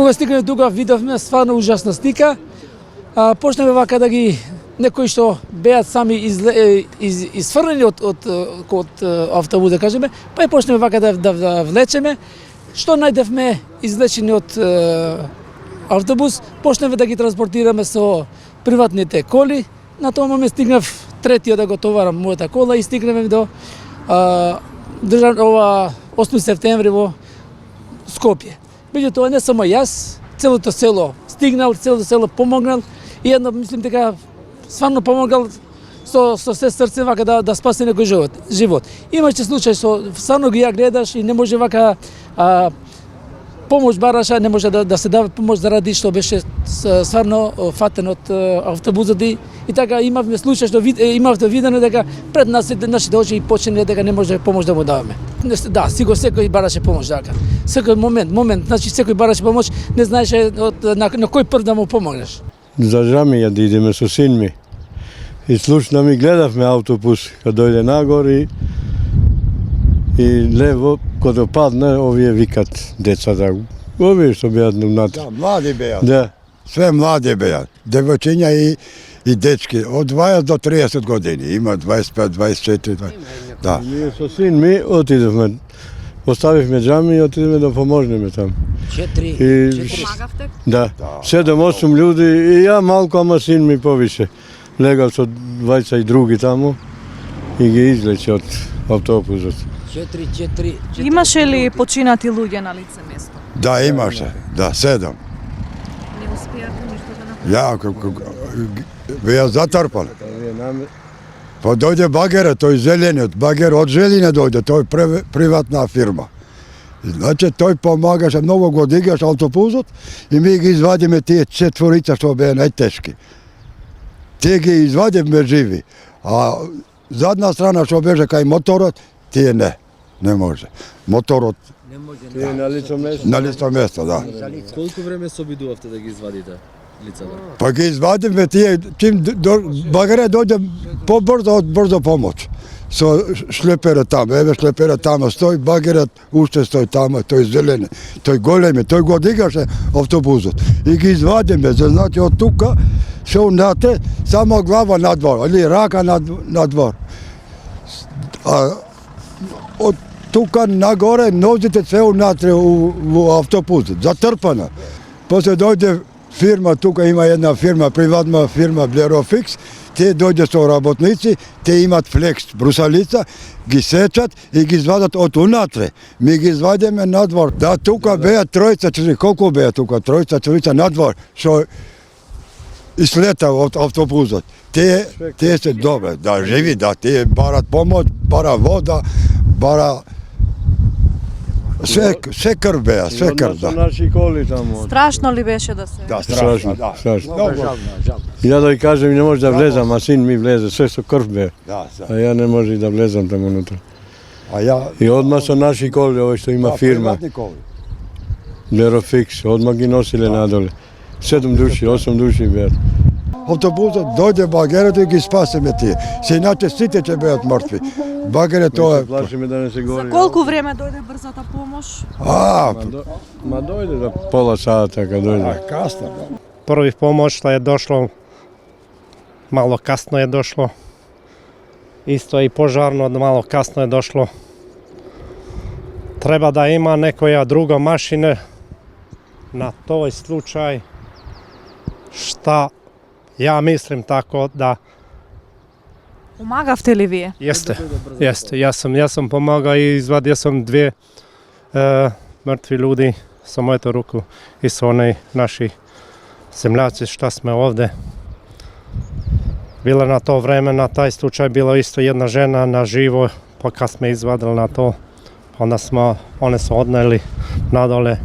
Кога стигнаме тука видовме стварно ужасна слика. Почнеме вака да ги некои што беат сами изфрлени од автобус, да кажеме, па и почнеме вака да влечеме. Што најдевме извлечени од автобус, почнеме да ги транспортираме со приватните коли. На тој момент стигнав третиот да го товарам мојата кола и стигнеме до 8 септември во Скопје. Меѓутоа не само јас, целото село стигнал, целото село помогнал и едно мислим дека стварно помогал со се срце вака да спаси некој живот. Имаше случај стварно ги ја гледаш и не може вака помош бараша, не може да се дава помош заради што беше стварно фатен од автобусот и така имавме случај што имавте видено дека пред нашите очи и почнале дека не може помош да му даваме. Да, сигурно секој бараше помош така. Секој момент, значи секој бараше помош, не знаеше на кој прв да му помогнеш. За Жамија да идеме со син ми. И слушна ми гледавме автобус кога дојде нагоре и лево кога падна овие викат децата. Овие што беат внатре. Да, млади беат. Да. Све млади беат. Девојчиња и дечки од 20 до 30 години. Има 25, 24. Да. Ние со син ми отидовме. Оставивме Джами и отидеме да поможнеме таму. 4 помагавте? Да. 7-8 луѓе и ја малку, ама син ми повише. Легал со 22 таму и ги излече од автобусот. 4. Имаше ли починати луѓе на лице место? Да, имаше. Да, 7. Не успеате ништо да направите? Ја затрпал. Па дојде багерот, тој зелениот, багер од Желине дојде, тој приватна фирма. Значи тој помагаше, многу го дигаш автобусот и ми ги извадиме тие четворица што беа најтешки. Тие ги извадивме живи, а задна страна што беше кај моторот, тие не може. Моторот Не може. Тие на лицо место. на лицо место, да. Колку време се обидувавте да ги извадите лицата? Па ги извадивме тие, чим багерот дојде побрзо од брзо помош. Со шлеперот таму, еве шлеперот таму стои, багерот уште стои таму, тој зелен, тој големи, тој го дигаше автобусот. И ги извадиме, значи од тука се унатре, само глава надвор, или рака надвор. А од тука нагоре нозите се унатре во автобусот, затрпана. После дојде фирма, тука има една фирма, приватна фирма Блерофикс, те дојде со работници, те имат флекс, брусалица, ги сечат и ги извадат од унатре. Ми ги извадиме надвор. Да, тука беа тројца, колку беа тука? Тројца надвор, што излета од автобусот. Те се добре, да, живи, да, те барат помош, бара вода, бара се крв беа, се крв, Со да. наши коли таму. Страшно ли беше да се? Да, Страшно, да. страшно. Много, Ја да ви кажем, не може да влезам, а син ми влезе, се со крв бе. да, А ја не може да влезам таму унутре. А ја И одма со наши коли, овој што има фирма, Блерофикс, одма ги носиле надоле. 7 души, 8 души беат. автобусот дојде багерот и ги спасиме тие. Се иначе сите ќе беат мртви. Багерот тоа е... Плашиме да не се За гори. колку време дојде брзата помош? Ма дојде за пола сата така дојде. касно. Prvi pomoć je došlo, malo kasno je došlo. Isto i požarno, malo kasno je došlo. Treba da ima nekoja druga mašina na toj slučaj. Šta ja mislim tako da Помагавте ли вие? jeste. Ja sam pomagao i izvadio sam dvije mrtvi ljudi sa mojeto ruku i su oni naši zemljaci šta sme ovde. Bila na to vreme, na taj slučaj, bila isto jedna žena na živo, pa kad smo izvadili na to, onda one su odneli nadole